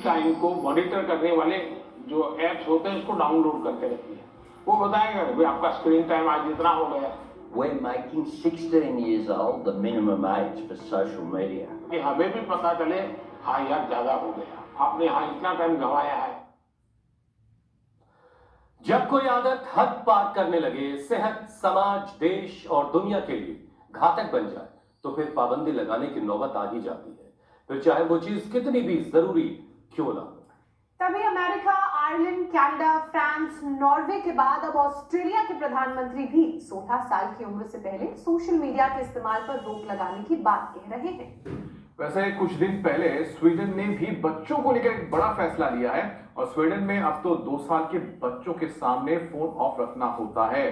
Time को monitor करने वाले जो एप्स होते हैं उसको डाउनलोड करके रखिए। वो बताएगा कि भाई आपका स्क्रीन टाइम आज इतना हो गया। We're making 16 years old the minimum age for social media. कि हमें भी पता चले, हाँ यार ज्यादा हो गया, आपने यहाँ इतना टाइम गंवाया है। जब कोई आदत हद पार करने लगे, सेहत, समाज, देश और दुनिया के लिए घातक बन जाए, तो फिर पाबंदी लगाने की नौबत आ ही जाती है, फिर चाहे वो चीज कितनी भी जरूरी क्यों ना हो। तभी America, Ireland, Canada, France, Norway के बाद अब ऑस्ट्रेलिया के प्रधानमंत्री भी 16 साल की उम्र से पहले सोशल मीडिया के इस्तेमाल पर रोक लगाने की बात कह रहे हैं। वैसे कुछ दिन पहले स्वीडन ने भी बच्चों को लेकर एक बड़ा फैसला लिया है और स्वीडन में अब तो 2 साल के बच्चों के सामने फोन ऑफ रखना होता है।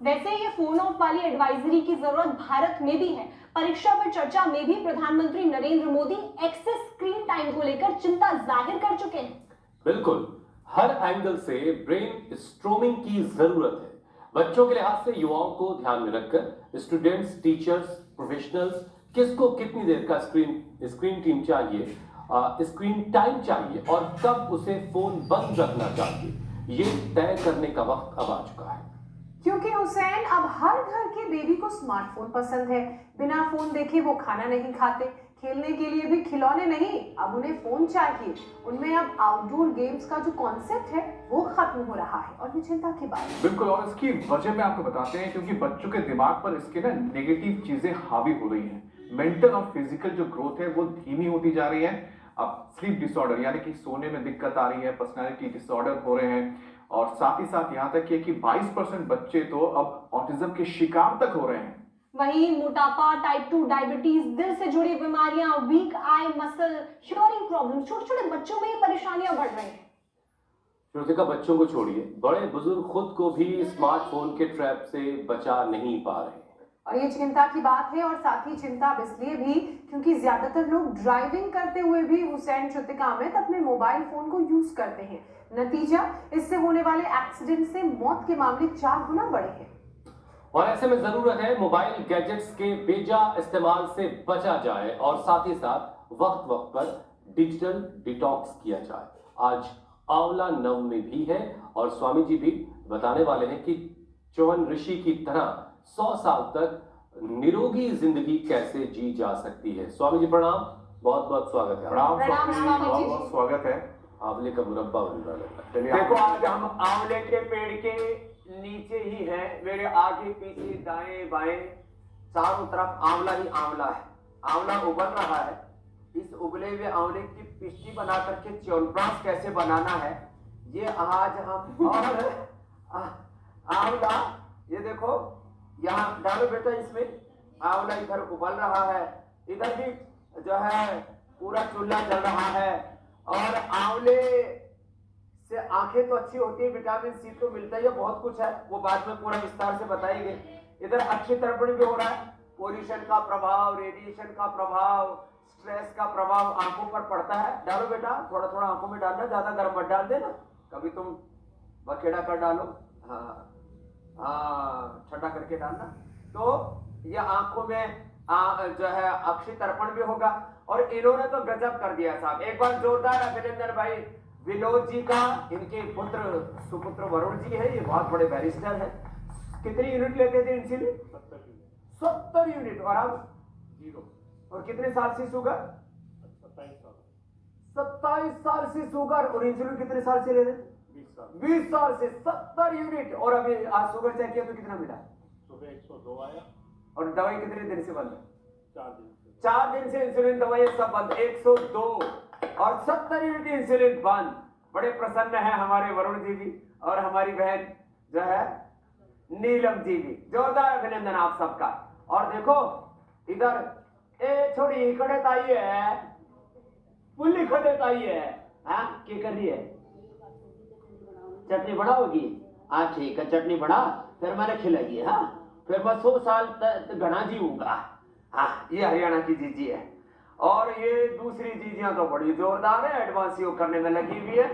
वैसे ये फोन ऑफ वाली एडवाइजरी की जरूरत भारत में भी है। परीक्षा पर चर्चा में भी प्रधानमंत्री Narendra Modi excess screen time को लेकर चिंता जाहिर कर चुके हैं। बिल्कुल, हर एंगल से ब्रेन स्ट्रोमिंग की जरूरत है। बच्चों के लिहाज से युवाओं को ध्यान में रखकर स्टूडेंट्स, टीचर्स, प्रोफेशनल्स किसको कितनी देर का स्क्रीन टाइम चाहिए और कब उसे फोन बंद रखना चाहिए, ये तय करने का वक्त अब आ चुका है। क्योंकि हुसैन, अब हर घर के बेबी को स्मार्टफोन पसंद है। बिना फोन देखे वो खाना नहीं खाते, खेलने के लिए भी खिलौने नहीं, अब उन्हें फोन चाहिए। उनमें अब आउटडोर गेम्स का जो कॉन्सेप्ट है वो खत्म हो रहा है और ये चिंता की बात है। बिल्कुल, और इसकी वजह में आपको बताते हैं क्योंकि बच्चों के दिमाग पर इसके ना नेगेटिव चीजें हावी हो रही हैं। मेंटल और फिजिकल जो ग्रोथ है वो धीमी होती जा रही है। अब स्लीप डिसऑर्डर यानी कि सोने में दिक्कत आ रही है, पर्सनालिटी डिसऑर्डर हो रहे हैं और साथ ही साथ यहाँ तक कि 22% बच्चे तो अब ऑटिज्म के शिकार तक हो रहे हैं। वहीं मोटापा, टाइप 2 डायबिटीज, दिल से जुड़ी बीमारियां, weak eye muscle, hearing problem, छोटे छोटे बच्चों में ये परेशानियां बढ़ रही हैं। श्रोतिका, बच्चों को छोड़िए, बड़े बुजुर्ग खुद को भी स्मार्टफोन के ट्रैप से बचा नहीं पा रहे हैं। और ये चिंता की बात है और साथ ही चिंता अब इसलिए भी क्योंकि ज्यादातर लोग ड्राइविंग करते हुए भी हुसैन, श्रुतिका, अमित अपने मोबाइल फोन को यूज करते हैं। नतीजा, इससे होने वाले एक्सीडेंट से मौत के मामले 4 गुना बढ़े हैं। और ऐसे में जरूरत है मोबाइल गैजेट्स के बेजा इस्तेमाल से बचा जाए और साथ ही साथ वक्त वक्त पर डिजिटल डिटॉक्स किया जाए। आज आंवला नवमी भी है और स्वामी जी भी बताने वाले हैं कि च्यवन ऋषि की तरह 100 साल तक निरोगी जिंदगी कैसे जी जा सकती है। स्वामी जी प्रणाम, बहुत बहुत स्वागत है। प्रणाम स्वामी जी, स्वामी जी। बहुत बहुत स्वागत है। आंवले का मुरब्बा बन रहा है। देखो, आज हम आंवले के पेड़ के नीचे ही हैं। मेरे आगे पीछे दाएं बाएं चारों तरफ आंवला ही आंवला है। आंवला उबल रहा है। इस उबले हुए आंवले की पिष्टी बना करके च्यवनप्राश कैसे बनाना है ये आज हम और आंवला, ये देखो यहाँ डालो बेटा, इसमें आंवला इधर उबल रहा है, इधर भी जो है पूरा चूल्हा जल रहा है। और आंवले से आंखें तो अच्छी होती है, विटामिन सी तो मिलता ही है, बहुत कुछ है, वो बाद में पूरा विस्तार से बताएंगे। इधर अक्षय तर्पण भी हो रहा है। पोल्यूशन का प्रभाव, रेडिएशन का प्रभाव, स्ट्रेस का प्रभाव आंखों पर पड़ता है। डालो बेटा, थोड़ा थोड़ा आंखों में डालना, ज्यादा गर्म मत डाल देना, कभी तुम बखेड़ा कर डालो, हाँ हाँ ठंडा करके डालना। तो ये आंखों में जो है अक्षय तर्पण भी होगा। और इन्होंने तो गजब कर दिया साहब, एक बार जोरदार अभिनंदन भाई विनोद जी का। इनके पुत्र सुपुत्र वरुण जी है, ये बहुत बड़े बैरिस्टर है। कितनी यूनिट लेते थे इंसुलिन? 70 यूनिट। और अब 0। और कितने साल से शुगर? 27 साल से शुगर। और इंसुलिन कितने साल से ले रहे? 20 साल से 70 यूनिट। और अभी आज शुगर चेक किया तो कितना मिला? सुबह 102 आया। और दवाई कितने दिन से बंद है? 4 दिन से। 4 दिन से इंसुलिन दवाई सब बंद। 102 और 70 यूनिट इंसुलिन बंद। बड़े प्रसन्न है हमारे वरुण जी भी और हमारी बहन जो है नीलम जी भी। जोरदार अभिनंदन आप सबका। और देखो इधर ए छोड़ी खड़े ताई है, पुल्ली खड़े ताई है, हाँ क्या कर रही है? चटनी बनाओगी? हाँ ठीक है, चटनी बना, फिर मैंने खिलाई है। हाँ फिर मैं 100 साल तक घना जीऊंगा। हाँ ये हरियाणा की जीजी है। और ये दूसरी जीजियां तो बड़ी जोरदार है, एडवांस योग करने में लगी हुई है।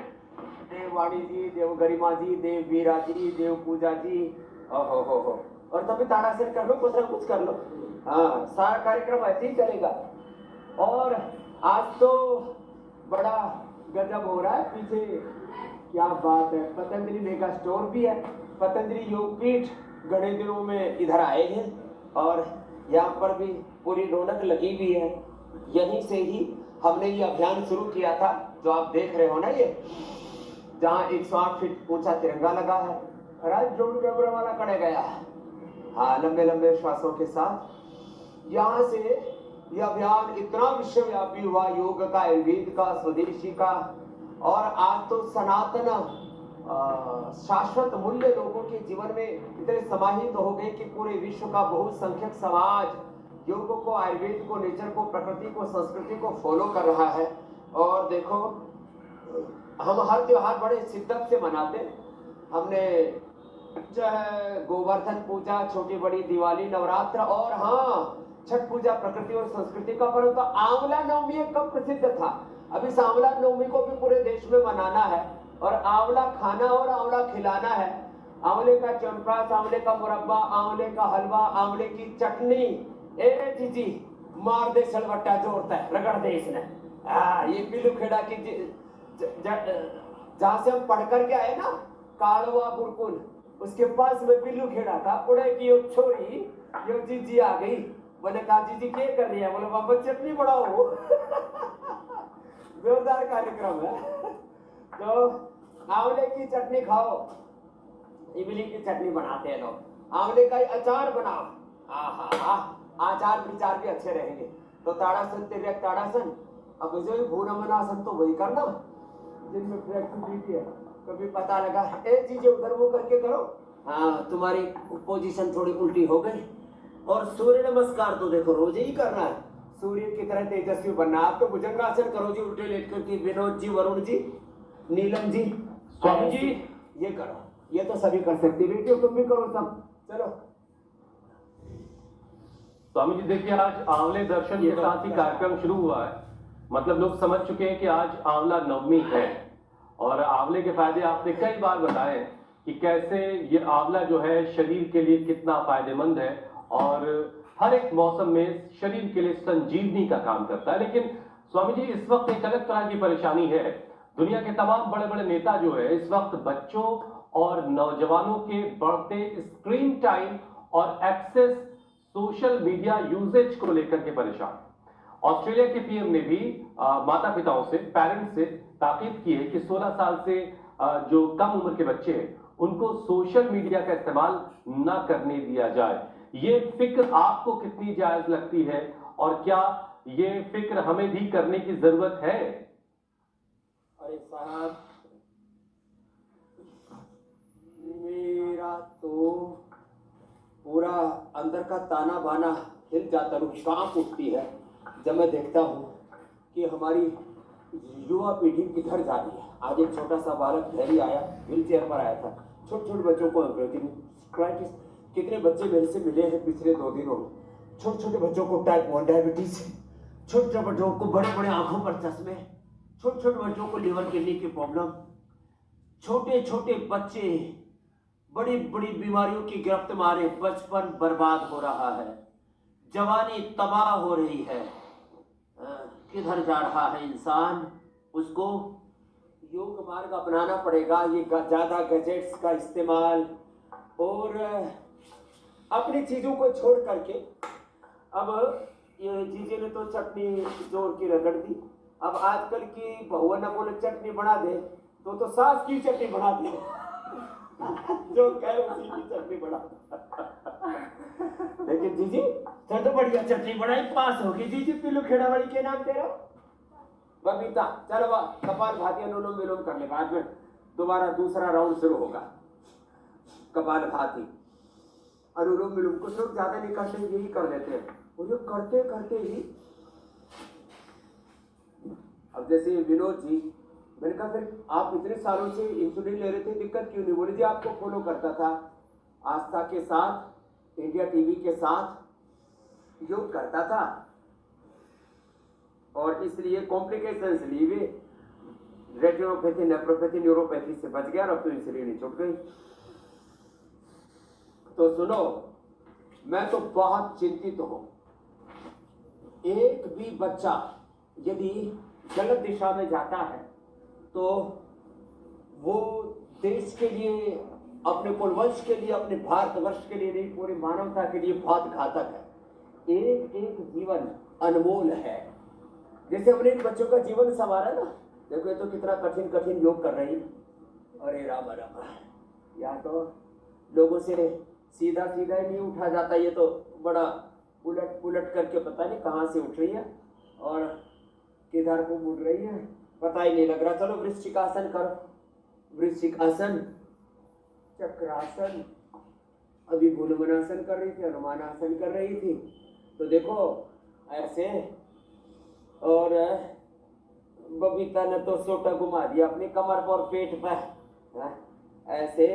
देववाणी जी, देव गरिमा जी, देव वीरा जी, देव पूजा जी, हो। और तभी ताड़ासन कर लो, कुछ ना कुछ कर लो। हाँ सारा कार्यक्रम ऐसे ही चलेगा। और आज तो बड़ा गजब हो रहा है पीछे, क्या बात है। पतंजलि मेगा स्टोर भी है, पतंजलि योगपीठ घने दिनों में इधर आए हैं और यहाँ पर भी पूरी रौनक लगी हुई है। यहीं से ही हमने ये अभियान शुरू किया था जो आप देख रहे हो ना, ये जहाँ 108 फीट ऊंचा तिरंगा लगा है। राज ड्रोन कैमरा वाला खड़े गया है। हाँ, लंबे लंबे श्वासों के साथ यहाँ से यह अभियान इतना विश्वव्यापी हुआ, योग का, आयुर्वेद का, स्वदेशी का, और आज तो सनातन शाश्वत मूल्य लोगों के जीवन में इतने समाहित हो गए कि पूरे विश्व का बहुसंख्यक समाज योग को, आयुर्वेद को, नेचर को, प्रकृति को, संस्कृति को फॉलो कर रहा है। और देखो, हम हर त्योहार बड़े शिद्दत से मनाते। हमने चाहे गोवर्धन पूजा, छोटी बड़ी दिवाली, नवरात्र, और हाँ, छठ पूजा प्रकृति और संस्कृति का पर्व। तो आंवला नवमी कब प्रसिद्ध था? अभी इस आंवला नवमी को भी पूरे देश में मनाना है और आंवला खाना और आंवला खिलाना है। आंवले का च्यवनप्राश, आंवले का मुरब्बा, आंवले का हलवा, आंवले की चटनी। ए जीजी मार दे सलवट्टा जोड़ता है, रगड़ दे इसने। ये पिल्लू खेड़ा की जहाँ से हम पढ़ करके आए ना, कालवा गुरुकुल, उसके पास में बिल्लू खेड़ा था। उड़े की यो छोरी, यो जीजी आ गई। मैंने कहा जीजी क्या कर रही है? बोले बाबा चटनी बनाओ। जोरदार कार्यक्रम है। तो आंवले की चटनी खाओ, इमली की चटनी बनाते हैं लोग, आंवले का अचार बनाओ। आचार विचार भी अच्छे रहेंगे। तो ताड़ासन, तिर्यक ताड़ासन, अब जो भूनमनासन तो वही करना जिनमें फ्लेक्सिबिलिटी है। कभी पता लगा ए चीजें उधर वो करके करो, हाँ तुम्हारी पोजीशन थोड़ी उल्टी हो गई। और सूर्य नमस्कार तो देखो रोज ही करना है, सूर्य की तरह तेजस्वी बनना। आप तो भुजंगासन करो जी, उल्टे लेट करके। विनोद जी, वरुण जी, नीलम जी, स्वामी जी, ये करो। ये तो सभी कर सकती, बेटियों तुम भी करो सब। चलो स्वामी जी, देखिए आज आंवले दर्शन के साथ ही कार्यक्रम शुरू हुआ है। मतलब लोग समझ चुके हैं कि आज आंवला नवमी है और आंवले के फायदे आपने कई बार बताए कि कैसे ये आंवला जो है शरीर के लिए कितना फायदेमंद है और हर एक मौसम में शरीर के लिए संजीवनी का काम करता है। लेकिन स्वामी जी, इस वक्त एक अलग तरह की परेशानी है। दुनिया के तमाम बड़े बड़े नेता जो है इस वक्त बच्चों और नौजवानों के बढ़ते स्क्रीन टाइम और एक्सेस सोशल मीडिया यूजेज को लेकर के परेशान। ऑस्ट्रेलिया के पीएम ने भी माता पिताओं से, पेरेंट्स से ताकीद की है कि 16 साल से जो कम उम्र के बच्चे हैं उनको सोशल मीडिया का इस्तेमाल न करने दिया जाए। ये फिक्र आपको कितनी जायज लगती है और क्या ये फिक्र हमें भी करने की जरूरत है? अरे साहब, मेरा तो पूरा अंदर का ताना बाना हिल जाता, कांप उठती है जब मैं देखता हूँ कि हमारी युवा पीढ़ी किधर जा रही है। आज एक छोटा सा बालक घर ही आया, व्हील चेयर पर आया था। छोटे छोटे बच्चों को एंजाइटी, कितने बच्चे मेरे से मिले हैं पिछले 2 दिनों में। छोटे छोटे बच्चों को टाइप 1 डायबिटीज, छोटे छोटे बच्चों को बड़े बड़े आंखों पर चश्मे, छोटे छोटे बच्चों को लिवर किडनी की प्रॉब्लम, छोटे छोटे बच्चे बड़ी बड़ी बीमारियों की गिरफ्त मारे। बचपन बर्बाद हो रहा है, जवानी तबाह हो रही है। किधर जा रहा है इंसान? उसको योग मार्ग अपनाना पड़ेगा। ये ज्यादा गैजेट्स का इस्तेमाल और अपनी चीजों को छोड़ करके, अब ये जीजे ने तो चटनी जोर की रगड़ दी। अब आजकल की बहुआ न बोले चटनी बना दे तो सास की चटनी बना दे। जो कहे उसी की चटनी बना। लेकिन जीजी चल तो बढ़िया चटनी बनाई, पास होगी जीजी। पिल्लू खेड़ा वाली के नाम तेरा बबीता। चलो वाह, कपाल भाती अनुलोम विलोम कर ले, बाद में दोबारा दूसरा राउंड शुरू होगा। कपाल भाती अनुलोम विलोम कुछ लोग ज्यादा नहीं करते, यही कर लेते हैं। और ये करते करते ही अब जैसे विनोद जी, मैंने कहा फिर आप इतने सालों से इंसुलिन ले रहे थे, दिक्कत क्यों नहीं? बोले जी आपको फॉलो करता था, आस्था के साथ, इंडिया टीवी के साथ योग करता था और इसलिए कॉम्प्लिकेशंस लिए रेटिनोपैथी, नेफ्रोपैथी, न्यूरोपैथी से बच गया और अब तो इंसुलिन ही छूट गई। तो सुनो, मैं तो बहुत चिंतित हूं। एक भी बच्चा यदि गलत दिशा में जाता है तो वो देश के लिए, अपने कुलवंश के लिए, अपने भारतवर्ष के लिए नहीं, पूरी मानवता के लिए बहुत घातक है। एक एक जीवन अनमोल है। जैसे हमने इन बच्चों का जीवन संवारा ना, देखो ये तो कितना कठिन कठिन योग कर रही है। अरे राम राम, यहाँ तो लोगों से सीधा सीधा ही नहीं उठा जाता, ये तो बड़ा उलट पुलट करके पता नहीं कहाँ से उठ रही है और किधर को मुड़ रही है, पता ही नहीं लग रहा। चलो वृश्चिकासन करो, वृश्चिकासन, चक्रासन, अभी भुलमनासन कर रही थी, अनुमानासन कर रही थी। तो देखो ऐसे, और बबीता ने तो सोटा घुमा दिया अपनी कमर पर और पेट पर, ऐसे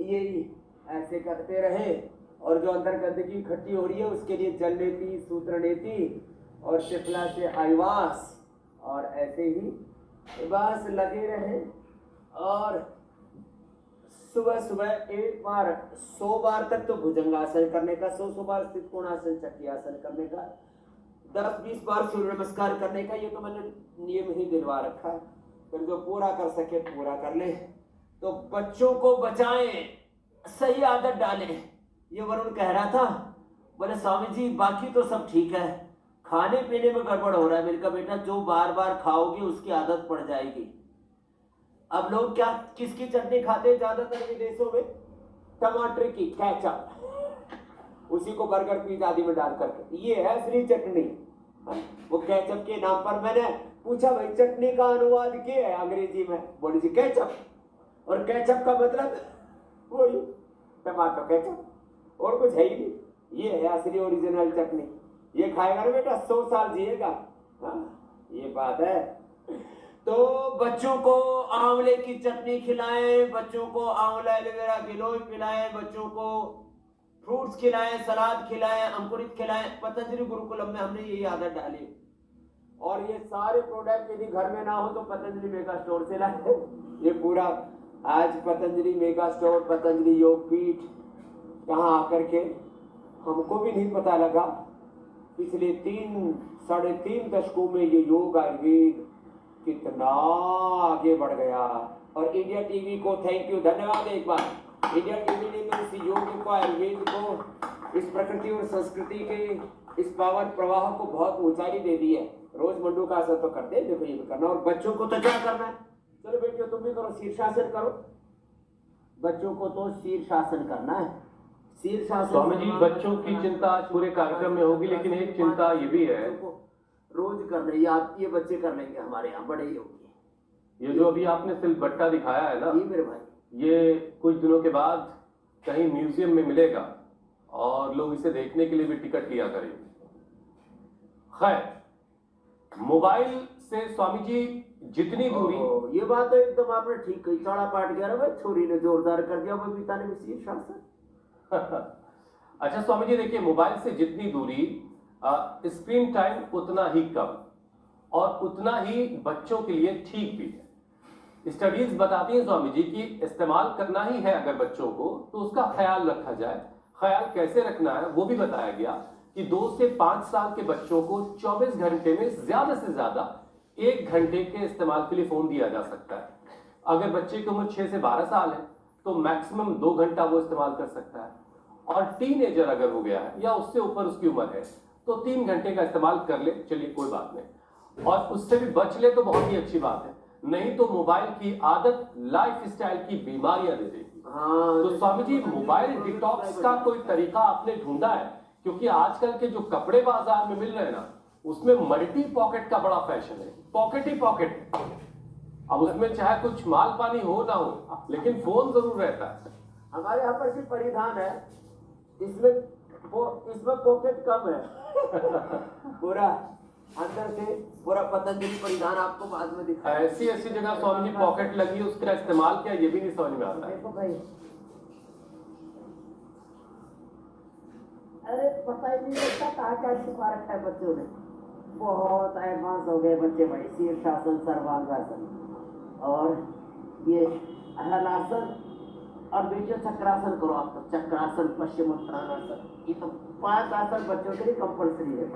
यही ऐसे करते रहे। और जो अंदर गंदगी इकट्ठी हो रही है उसके लिए जल नीति, सूत्र नीति और शिफला से आईवास, और ऐसे ही बस लगे रहे। और सुबह सुबह एक बार 100 बार तक तो भुजंगासन करने का, 100 बार स्थित कोणासन, चक्रियासन करने का, 10-20 बार सूर्य नमस्कार करने का। ये तो मैंने नियम ही दिलवा रखा है, फिर जो पूरा कर सके पूरा कर ले। तो बच्चों को बचाएं, सही आदत डालें। ये वरुण कह रहा था, बोले स्वामी जी बाकी तो सब ठीक है, खाने पीने में गड़बड़ हो रहा है। मैंने कहा बेटा जो बार बार खाओगे उसकी आदत पड़ जाएगी। अब लोग क्या किसकी चटनी खाते हैं ज्यादातर विदेशों में? टमाटर की, केचप, उसी को बर्गर पिज्जा आदि में डाल करके, ये है असली चटनी। वो केचप के नाम पर मैंने पूछा भाई चटनी का अनुवाद क्या है अंग्रेजी में? बोली जी केचप, और केचप का मतलब वही टमाटो केचप, और कुछ है ही नहीं। ये है असली ओरिजिनल चटनी, ये खाएगा ना बेटा 100 साल जिएगा। ये बात है। तो बच्चों को आंवले की चटनी खिलाएं, बच्चों को आंवला एलोवेरा गिलोय पिलाएं, बच्चों को फ्रूट्स खिलाएं, सलाद खिलाएं, अंकुरित खिलाएं। पतंजलि गुरुकुलम में हमने यही आदत डाली। और ये सारे प्रोडक्ट यदि घर में ना हो तो पतंजलि मेगा स्टोर से लाए। ये पूरा आज पतंजलि मेगा स्टोर, पतंजलि योग पीठ कहाँ आकर के हमको भी नहीं पता लगा। पिछले 3-3.5 दशकों में ये योग आयुर्वेद कितना आगे बढ़ गया। और इंडिया टीवी को थैंक यू, धन्यवाद एक बार। इंडिया टीवी ने तो इस योग को, आयुर्वेद को, इस प्रकृति और संस्कृति के इस पावन प्रवाह को बहुत ऊंचाई दे दी है। रोज मंडू का असर तो करते हैं, देखो ये भी करना। और बच्चों को तो क्या करना है? चलो बेटियों तुम भी करो, शीर्षासन करो। बच्चों को तो शीर्षासन करना है। शीर्षासन स्वामी जी बच्चों की चिंता आज पूरे कार्यक्रम में होगी, लेकिन एक चिंता ये भी है, रोज कर रही है। आप ये बच्चे कर लेंगे हमारे यहाँ बड़े योगी। ये जो अभी आपने सिलबट्टा दिखाया है ना, जी मेरे भाई, ये कुछ दिनों के बाद कहीं म्यूजियम में मिलेगा और लोग इसे देखने के लिए भी टिकट लिया करेंगे। खैर, मोबाइल से स्वामी जी जितनी दूरी, ये बात तो एकदम आपने ठीक कही। चौड़ा पाट गया भाई, छोरी ने जोरदार कर दिया, वो पिता ने भी शीर्षासन। अच्छा स्वामी जी देखिए, मोबाइल से जितनी दूरी, स्क्रीन टाइम उतना ही कम और उतना ही बच्चों के लिए ठीक भी है। स्टडीज बताती हैं स्वामी जी कि इस्तेमाल करना ही है अगर बच्चों को तो उसका ख्याल रखा जाए। ख्याल कैसे रखना है वो भी बताया गया कि 2 से 5 साल के बच्चों को 24 घंटे में ज्यादा से ज्यादा 1 घंटे के इस्तेमाल के लिए फोन दिया जा सकता है। अगर बच्चे की उम्र 6 से 12 साल है तो मैक्सिमम 2 घंटा वो इस्तेमाल कर सकता है, और टीनेजर अगर हो गया है या उससे ऊपर उसकी उम्र है तो 3 घंटे का इस्तेमाल कर ले, चलिए कोई बात नहीं, और उससे भी बच ले तो बहुत ही अच्छी बात है। नहीं तो मोबाइल की आदत लाइफ स्टाइल की बीमारियां दे देगी। तो स्वामी जी मोबाइल डिटॉक्स का कोई तरीका आपने ढूंढा है? क्योंकि आजकल के जो कपड़े बाजार में मिल रहे हैं ना, उसमें मल्टी पॉकेट का बड़ा फैशन है, पॉकेट ही पॉकेट। अब उसमें चाहे कुछ माल पानी हो ना हो लेकिन फोन जरूर रहता है। हमारे यहाँ पर भी परिधान है, इसमें पॉकेट कम है। पूरा अंदर से पूरा पतंजलि परिधान आपको बाद में दिखा। ऐसी ऐसी जगह स्वामी जी पॉकेट लगी, उसका इस्तेमाल क्या ये भी नहीं समझ में आता है। देखो भाई, अरे पता ही नहीं लगता कहाँ क्या छुपा रखा है बच्चों ने। बहुत एडवांस हो गए बच्चे भाई। शीर्षासन, सर्वांगासन और ये हलासन, और बेटियों चक्रासन करो आप तो। चक्रासन, पश्चिमोत्तानासन, ये तो 5 आसन बच्चों के लिए कंपल्सरी है।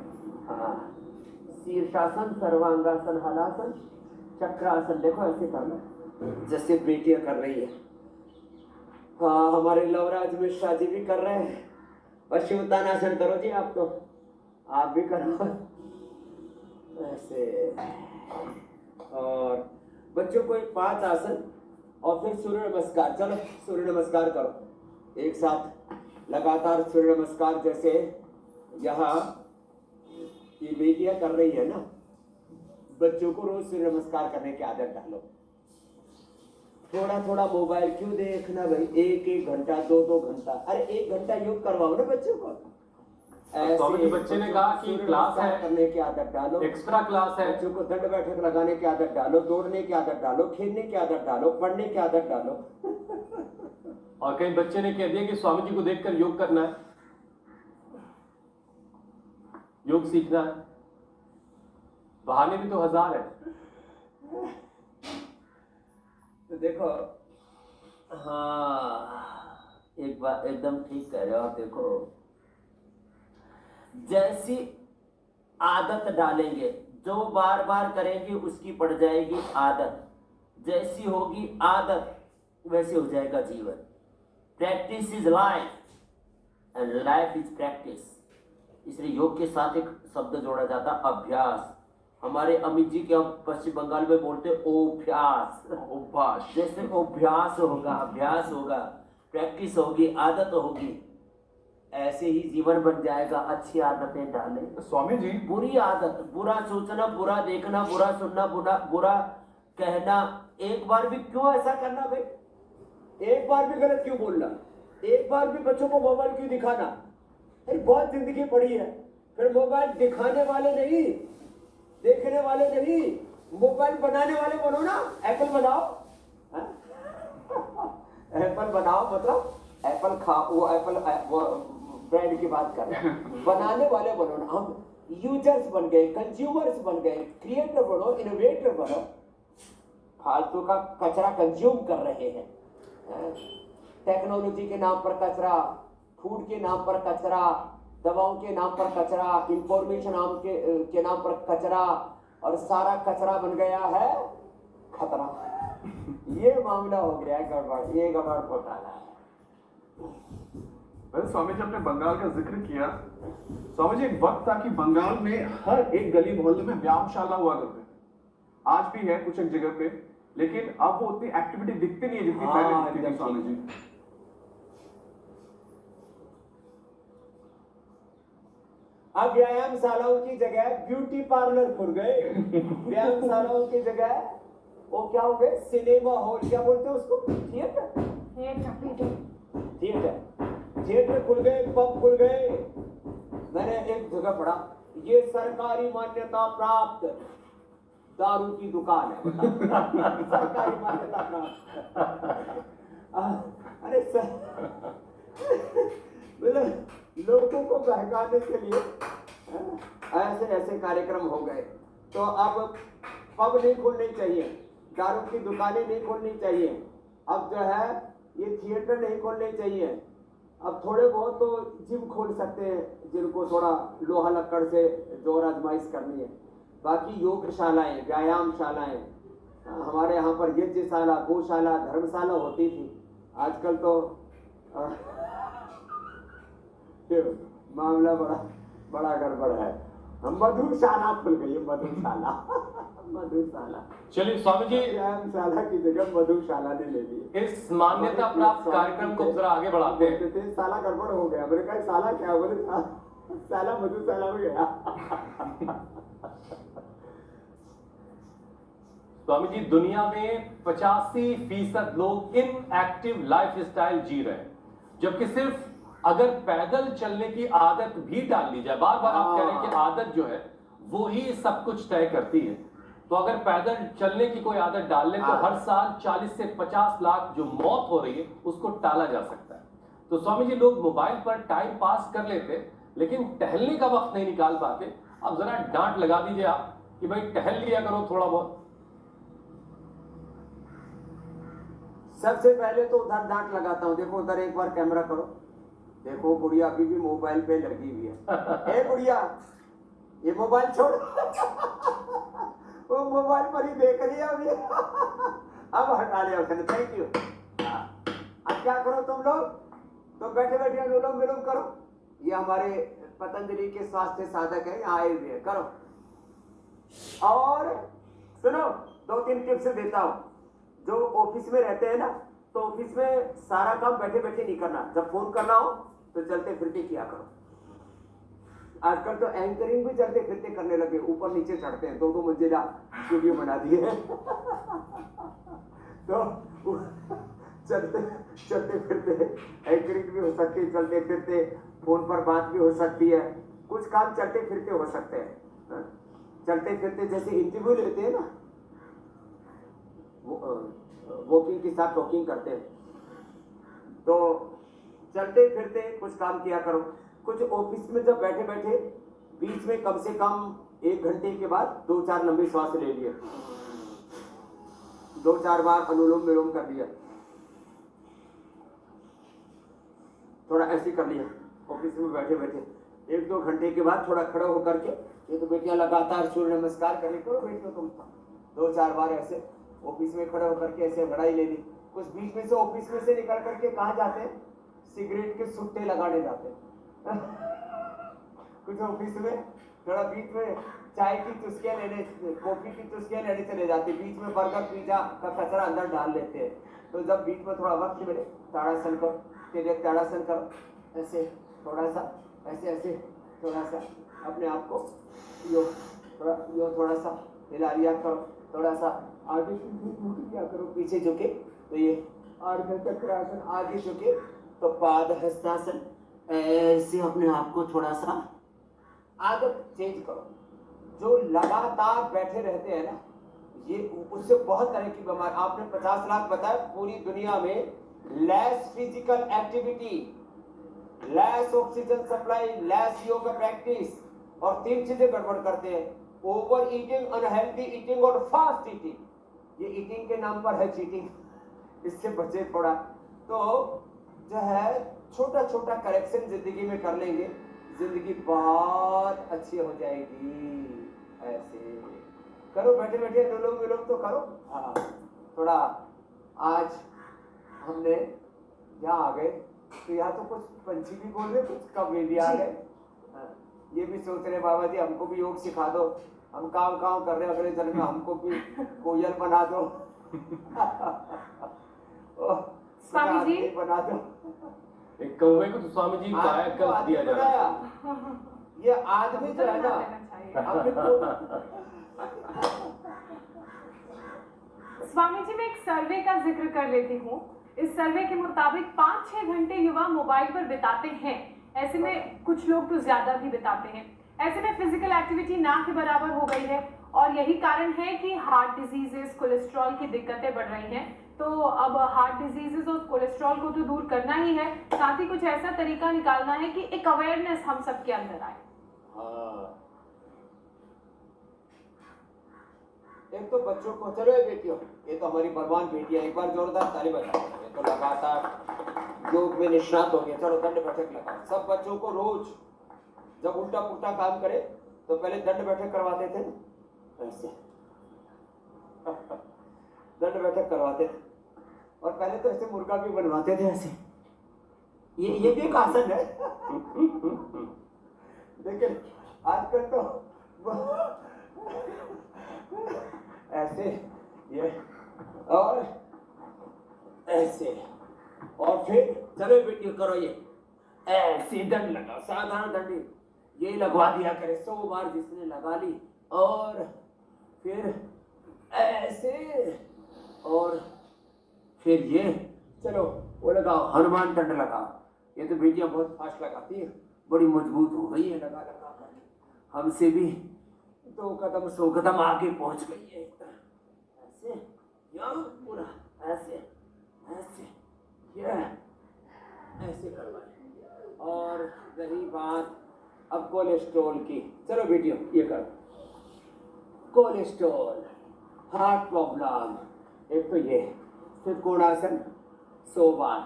हाँ, शीर्षासन, सर्वांगासन, हलासन, चक्रासन देखो ऐसे करना जैसे बेटियां कर रही है। हाँ हमारे लवराज मिश्रा जी भी कर रहे हैं। पश्चिमोत्तानासन करो जी, आप तो आप भी करो ऐसे। और बच्चों को 5 आसन और फिर सूर्य नमस्कार। चलो सूर्य नमस्कार करो एक साथ लगातार। सूर्य नमस्कार जैसे यहाँ ये बेटियां कर रही है ना, बच्चों को रोज सूर्य नमस्कार करने की आदत डालो। थोड़ा थोड़ा मोबाइल क्यों देखना भाई, 1-1 घंटा 2-2 घंटा, अरे 1 घंटा योग करवाओ ना बच्चों को। स्वामी जी बच्चे ने कहा कि सूर्य क्लास नमस्कार है, करने की आदत डालो, एक्स्ट्रा क्लास है, बच्चों को दंड बैठक लगाने की आदत डालो, दौड़ने की आदत डालो, खेलने की आदत डालो, पढ़ने की आदत डालो। और कई बच्चे ने कह दिया कि स्वामी जी को देखकर योग करना है, योग सीखना है। बहाने भी तो 1000 है। तो देखो, हाँ एक बात एकदम ठीक कह रहे हो आप। देखो जैसी आदत डालेंगे, जो बार बार करेंगे उसकी पड़ जाएगी आदत। जैसी होगी आदत वैसे हो जाएगा जीवन। Practice is life and life is practice. इसलिए योग के साथ एक शब्द जोड़ा जाता अभ्यास। हमारे अमित जी के हम पश्चिम बंगाल में बोलते अभ्यास। उपवास। जैसे अभ्यास होगा, अभ्यास होगा, प्रैक्टिस होगी, आदत होगी, ऐसे ही जीवन बन जाएगा। अच्छी आदतें डालें। स्वामी जी बुरी आदत, बुरा सोचना, बुरा देखना, बुरा सुनना, बुरा कहना, एक बार भी क्यों ऐसा करना भाई? एक बार भी गलत क्यों बोलना? एक बार भी बच्चों को मोबाइल क्यों दिखाना? अरे बहुत जिंदगी पड़ी है। फिर मोबाइल दिखाने वाले नहीं, देखने वाले नहीं, मोबाइल बनाने वाले बनो ना। एप्पल बनाओ, एप्पल बनाओ, मतलब एप्पल खा, वो एप्पल वो ब्रांड की बात कर रहे हैं। बनाने वाले बनो ना। हम यूजर्स बन गए, कंज्यूमर्स बन गए, क्रिएटर बनो, इनोवेटर बनो। फालतू का कचरा कंज्यूम कर रहे हैं। टेक्नोलॉजी के नाम पर कचरा, फूड के नाम पर कचरा, दवाओं के नाम पर कचरा, इंफॉर्मेशन के नाम पर कचरा, और सारा कचरा बन गया है खतरा। ये मामला हो गया है गड़बड़, ये गड़बड़ घोटाला है। वैसे स्वामी जी आपने बंगाल का जिक्र किया। स्वामी जी एक वक्त था कि बंगाल में हर एक गली मोहल्ले में व्यायामशाला हुआ करते थे। आज भी है कुछ एक जगह पे, लेकिन अब वो उतनी एक्टिविटी दिखती नहीं है जितनी पहले दिखती थी स्वामी जी। अब व्यायामशालाओं की जगह ब्यूटी पार्लर खुल गए। व्यायामशालाओं की जगह वो क्या हो गए, सिनेमा हॉल, क्या बोलते हैं उसको, थिएटर खुल गए, पब खुल गए। मैंने एक जगह पढ़ा, ये सरकारी मान्यता प्राप्त दारू की दुकान है। सरकारी मान्यता प्राप्त। अरे मतलब लोगों को बहकाने के लिए ऐसे ऐसे कार्यक्रम हो गए। तो अब पब नहीं खोलनी चाहिए, दारू की दुकानें नहीं खोलनी चाहिए, अब जो है ये थिएटर नहीं खोलने चाहिए। अब थोड़े बहुत तो जिम खोल सकते हैं जिनको थोड़ा लोहा लक्कड़ से जोर आजमाइश करनी है। बाकी योगशालाएं, व्यायामशालाएं, हमारे यहाँ पर यज्ञशाला, गौशाला, धर्मशाला होती थी। आजकल तो मामला बड़ा गड़बड़ है। मधुशाला खुल गई है, मधुशाला। मधुशाला। चलिए स्वामी जी, व्यायामशाला की जगह मधुशाला ने ले ली। इस मान्यता प्राप्त कार्यक्रम को जरा आगे बढ़ाते हैं। साला गड़बड़ हो गया। मैंने कहा साला क्या, बोले साला मधुशाला में गया। स्वामी जी दुनिया में 85% लोग इनएक्टिव लाइफस्टाइल जी रहे हैं, जबकि सिर्फ अगर पैदल चलने की आदत भी डाल ली जाए, बार बार आप कह रहे हैं कि आदत जो है वो ही सब कुछ तय करती है, तो अगर पैदल चलने की कोई आदत डाल ले तो हर साल 40 से 50 लाख जो मौत हो रही है उसको टाला जा सकता है। तो स्वामी जी लोग मोबाइल पर टाइम पास कर लेते लेकिन टहलने का वक्त नहीं निकाल पाते। अब जरा डांट लगा दीजिए आप कि भाई टहल लिया करो थोड़ा बहुत। सबसे पहले तो उधर डांट लगाता हूँ। देखो उधर एक बार कैमरा करो, देखो गुड़िया अभी भी मोबाइल पे लगी हुई है। ए गुड़िया, ये मोबाइल छोड़। वो मोबाइल पर ही देख रही है अभी। अब हटा लिया उसने, थैंक यू। अब क्या करो तुम लोग, तो बैठे बैठे अनुलोम विलोम करो। ये हमारे पतंजलि के स्वास्थ्य साधक है, यहाँ आए हुए हैं, करो। और सुनो, 2-3 टिप्स देता हूँ। जो ऑफिस में रहते हैं ना, तो ऑफिस में सारा काम बैठे बैठे नहीं करना। जब फोन करना हो तो चलते फिरते किया करो। आजकल तो एंकरिंग भी चलते फिरते करने लगे, ऊपर नीचे चढ़ते हैं, 2-2 मंजिला स्टूडियो बना दिए हैं। तो चलते चलते फिरते एंकरिंग भी हो सकती है, चलते फिरते फोन पर बात भी हो सकती है, कुछ काम चलते फिरते हो सकते हैं। चलते फिरते जैसे इंटरव्यू लेते हैं ना, वॉकिंग के साथ टॉकिंग करते हैं, तो चलते फिरते कुछ काम किया करो। कुछ ऑफिस में जब बैठे बैठे बीच में कम से कम 1 घंटे के बाद 2-4 लंबे श्वास ले लिए, 2-4 बार अनुलोम विलोम कर लिया, थोड़ा ऐसे कर लिया। ऑफिस में बैठे बैठे 1-2 घंटे के बाद थोड़ा खड़ा होकर के, ये तो बेटियां लगातार सूर्य नमस्कार करने को बेटियों, तुम 2-4 बार ऐसे ऑफिस में खड़े होकर के ऐसे लड़ाई ले ली। कुछ बीच में से ऑफिस में से निकल करके कहाँ जाते हैं, सिगरेट के सुट्टे लगाने जाते हैं। कुछ ऑफिस में थोड़ा बीच में चाय की चुस्कियां लेने, कॉफी की चुस्कियां लेने चले जाते, बीच में बर्गर पिज्जा का कचरा अंदर डाल लेते हैं। तो जब बीच में थोड़ा वक्त मिले, ताड़ासन करो, तेरे ताड़ासन करो, ऐसे थोड़ा सा ऐसे ऐसे थोड़ा सा अपने आप को यो थोड़ा सा हिला लिया करो, थोड़ा सा आगे किया करो, पीछे झुके तो ये आर्ध चक्रासन, आगे झुके तो पाद हस्तासन, ऐसे अपने आप को थोड़ा सा आदत चेंज करो। जो लगातार बैठे रहते हैं ना, ये उससे बहुत तरह की बीमारी, आपने 50 लाख बताया, पूरी दुनिया में less physical activity, less oxygen supply, less yoga practice, और 3 चीजें गड़बड़ करते हैं, ओवर ईटिंग, अनहेल्दी ईटिंग और फास्ट ईटिंग। ये ईटिंग के नाम पर है चीटिंग, इससे बचे थोड़ा। तो जो है छोटा छोटा करेक्शन जिंदगी में कर लेंगे, जिंदगी बहुत अच्छी हो जाएगी। ऐसे करो, बैठे बैठे अनुलोम विलोम तो करो। हाँ, थोड़ा आज हमने यहाँ आ गए तो यहाँ तो कुछ पंछी भी बोल रहे, कुछ कौवे भी आ गए। ये भी सोच रहे बाबा जी हमको भी योग सिखा दो, हम काम कर रहे हैं, अगले जन्म में हमको भी कोयल बना दो। स्वामी जी बना दो। एक कौवे को तो स्वामी जी कायाकल्प दिया जा रहा है। ये आदमी जो है ना, अपने स्वामी जी, मैं एक सर्वे का जिक्र कर लेती हूँ। इस सर्वे के मुताबिक 5-6 घंटे युवा मोबाइल पर बिताते हैं। ऐसे में कुछ लोग तो ज्यादा भी बिताते हैं। ऐसे में फिजिकल एक्टिविटी ना के बराबर हो गई है, और यही कारण है कि हार्ट डिजीजेस, कोलेस्ट्रॉल की दिक्कतें बढ़ रही हैं। तो अब हार्ट डिजीजेस और कोलेस्ट्रॉल को तो दूर करना ही है, साथ ही कुछ ऐसा तरीका निकालना है कि एक अवेयरनेस हम सबके अंदर आए। एक तो बच्चों को, चलो ये बेटियों, ये तो हमारी बलवान बेटियां, एक बार जोरदार ताली बजाओ। ये तो लगातार योग में निष्णात हो गए। चलो दंड बैठक लगाओ। सब बच्चों को रोज जब उल्टा पुल्टा काम करे तो पहले दंड बैठक करवाते थे, ऐसे दंड बैठक करवाते थे, और पहले तो ऐसे मुर्गा भी बनवाते थे ऐसे। ये भी एक आसन है। लेकिन आजकल तो ऐसे ये और ऐसे, और फिर चलो बेटी करो ये ऐसे दंड लगाओ, साधारण दंड ये लगवा दिया करे 100 बार जिसने लगा ली, और फिर ऐसे, और फिर ये चलो वो लगाओ, हनुमान दंड लगाओ। ये तो बेटियां बहुत फास्ट लगाती है, बड़ी मजबूत हो गई है लगा लगा कर, हमसे भी 2 कदम 100 कदम आगे पहुंच गई है। ऐसे यहाँ पूरा ऐसे ऐसे ये ऐसे करवाए। और रही बात अब कोलेस्ट्रॉल की, चलो बेटियों ये करो। कोलेस्ट्रॉल, हार्ट प्रॉब्लम, एक तो ये त्रिकोणासन 100 बार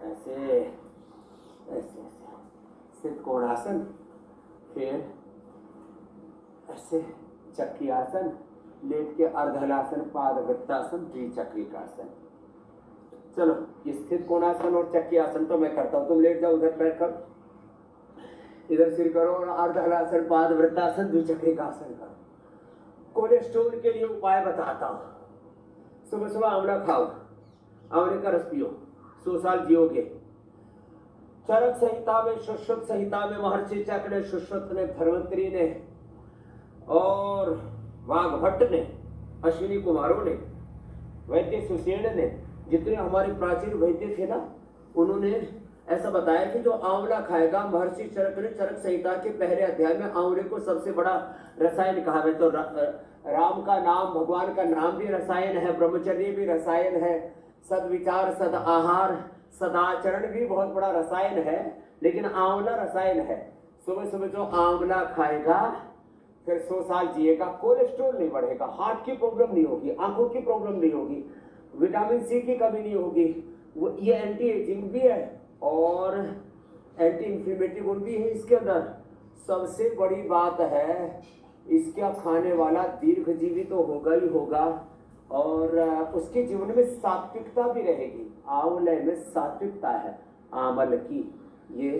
ऐसे ऐसे ऐसे त्रिकोणासन, फिर ऐसे चक्की आसन, लेट के अर्धहलासन, पादवृत्तासन, द्विचक्रिकासन। चलो, स्थित कोणासन और चक्री आसन तो मैं करता हूँ, तुम लेट जाओ उधर बैठकर, इधर सिर करो और अर्धहलासन, पादवृत्तासन, द्विचक्रिकासन करो। कोलेस्ट्रॉल के लिए उपाय बताता हूँ। सुबह सुबह आंवला खाओ, आंवले का रस पियो, 100 साल जियोगे। चरक संहिता में, सुश्रुत संहिता में महर्षि चक्र ने, सुश्रुत ने, धर्मंतरी ने और वाघभट्ट ने, अश्विनी कुमारों ने, वैद्य सुसेन ने, जितने हमारे प्राचीन वैद्य थे ना, उन्होंने ऐसा बताया कि जो आंवला खाएगा, महर्षि चरक ने चरक संहिता के पहले अध्याय में आंवले को सबसे बड़ा रसायन कहा है। तो राम का नाम, भगवान का नाम भी रसायन है, ब्रह्मचर्य भी रसायन है, सदविचार, सद आहार, सदाचरण भी बहुत बड़ा रसायन है, लेकिन आंवला रसायन है। सुबह सुबह जो आंवला खाएगा फिर 100 साल जिएगा, कोलेस्ट्रॉल नहीं बढ़ेगा, हार्ट की प्रॉब्लम नहीं होगी, आंखों की प्रॉब्लम नहीं होगी, विटामिन सी की कमी नहीं होगी, वो ये एंटी एजिंग भी है और एंटी इंफ्लेमेटरी गुण भी है इसके अंदर। सबसे बड़ी बात है, इसका खाने वाला दीर्घजीवी तो होगा ही होगा और उसके जीवन में सात्विकता भी रहेगी। आंवले में सात्विकता है आंवल की। ये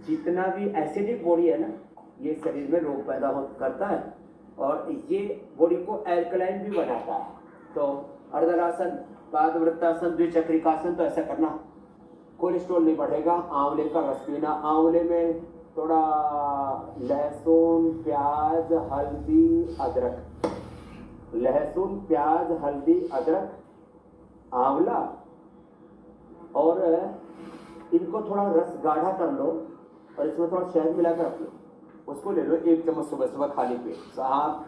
जितना भी एसिडिक बॉडी है ना, ये शरीर में रोग पैदा करता है और ये बॉडी को एल्कलाइन भी बनाता है। तो अर्धहलासन, पादवृत्तासन, द्विचक्रिकासन तो ऐसा करना, कोलेस्ट्रॉल नहीं बढ़ेगा। आंवले का रस पीना, आंवले में थोड़ा लहसुन, प्याज, हल्दी, अदरक, लहसुन, प्याज, हल्दी, अदरक, आंवला और इनको थोड़ा रस गाढ़ा कर लो और इसमें थोड़ा शहद मिलाकर रख लो, उसको ले लो 1 चम्मच सुबह सुबह खाली पेट। साहब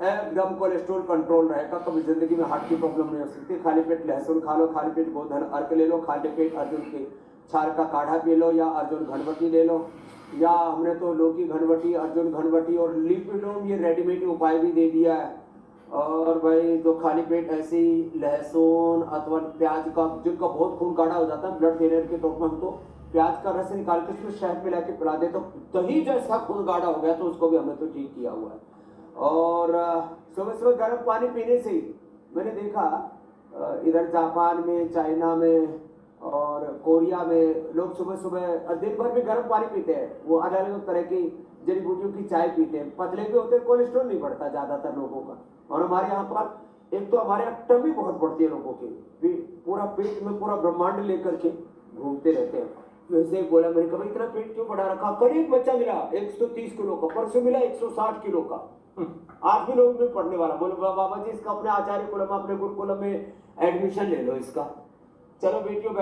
एकदम कोलेस्ट्रॉल कंट्रोल रहेगा, कभी जिंदगी में हार्ट की प्रॉब्लम नहीं हो सकती। खाली पेट लहसुन खा लो, खाली पेट गोधन अर्क ले लो, खाली पेट अर्जुन के छाल का काढ़ा पी लो या अर्जुन घनवटी ले लो, या हमने तो लौकी घनवटी, अर्जुन घनवटी और लिपिडोम ये रेडीमेड उपाय भी दे दिया है। और भाई जो खाली पेट ऐसे ही लहसुन अथवा प्याज का, जिनका बहुत खून गाढ़ा हो जाता है, ब्लड फेलियर के तौर पर हम तो प्याज का रस निकाल के उसमें शहद मिला के पिला दे, तो दही जैसा खून गाढ़ा हो गया, तो उसको भी हमने तो ठीक किया हुआ है। और सुबह सुबह गर्म पानी पीने से ही मैंने देखा इधर जापान में, चाइना में और कोरिया में लोग सुबह सुबह दिन भर भी गर्म पानी पीते हैं। वो अलग अलग तरह की जड़ी बूटियों की चाय पीते हैं, पतले भी होते हैं, कोलेस्ट्रॉल नहीं बढ़ता ज्यादातर लोगों का। और हमारे यहाँ पर एक तो हमारे यहाँ टमी बहुत बढ़ती है लोगों की, पूरा पेट में पूरा ब्रह्मांड लेकर के घूमते रहते हैं। वैसे ही बोला, मैंने कहा इतना पेट क्यों बढ़ा रखा? कल एक बच्चा मिला 130 किलो का, परसों मिला 160 किलो का, 8 लोगों में पढ़ने वाला। बोले बाबा जी इसका अपने आचार्य कुलम, अपने गुरुकुलम में एडमिशन ले लो इसका। चलो बेटियों